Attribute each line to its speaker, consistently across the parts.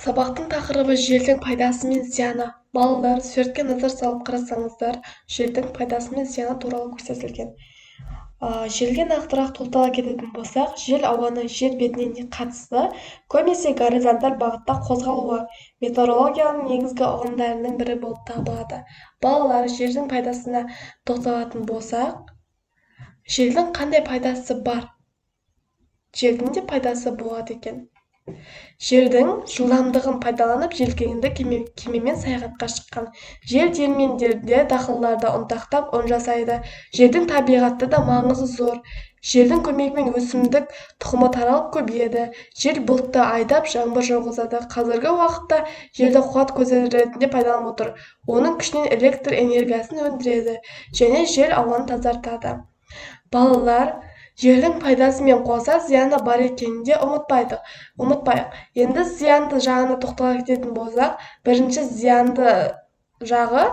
Speaker 1: Сабақтың тақырыбы жердің пайдасы мен зияны. Балалар, суретке назар салып қарасаңыздар, жердің пайдасы мен зияны туралы көрсетілген. Жерге нақтырақ тоқтала кететін болсақ, жел ауаның жер бетіне қатысты көбінесе горизонталь бағытта қозғалуы метеорологияның негізгі ұғымдарының бірі болып табылады. Балалар, жердің пайдасына тоқталатын болсақ, желдің қандай пайдасы бар? Желдің де пайдасы болады екен. Жердің жылдамдығын пайдаланып желкенді кемемен саяхатқа шыққан. Жер диірмендерде дақылдарды ұнтақтап ұн жасайды. Жердің табиғатта да маңызы зор. Жердің көмегімен өсімдік тұқымы таралып көбейеді. Жел бұлтты айдап жаңбыр жауғызады. Қазіргі уақытта жерді қуат көзі ретінде пайдаланып отыр. Оның күшінен электр энергиясын өндіреді және жел ауаны тазартады. Балалар, жердің пайдасы мен қоса зияны бар екенін де ұмытпайық. Енді зиянды жағына тоқтала кететін болсақ, бірінші зиянды жағы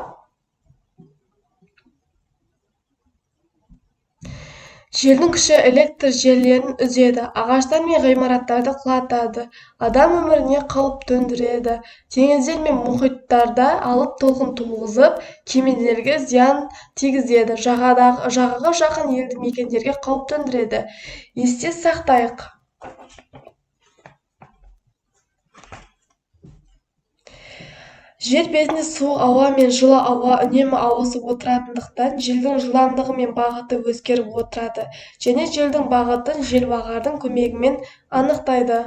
Speaker 1: желдің күші электр желілерін үзеді, ағаштар мен ғимараттарды құлатады, адам өміріне қауіп төндіреді, теңіздер мен мұхиттарда алып толқын туғызып, кемелерге зиян тигізеді, жағаға жақын елді мекендерге қауіп төндіреді. Есте сақтайық. Жер бетінде суық ауа мен жылы ауа үнемі ауысып отыратындықтан желдің жылдамдығы мен бағыты өзгеріп отырады және желдің бағытын желбағардың көмегімен анықтайды.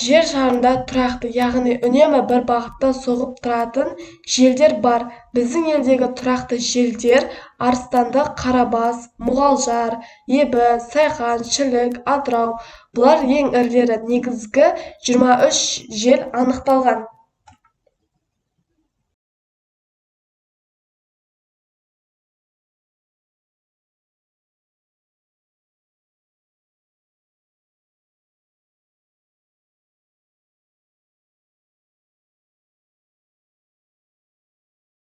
Speaker 1: Жер шарында тұрақты, яғни үнемі бір бағытта соғып тұратын желдер бар. Біздің елдегі тұрақты желдер Арыстанды, Қарабас, Мұғалжар, Ебі, Сайхан, Шілік, Атырау. Бұлар ең ірілері. Негізгі 23 жел анықталған.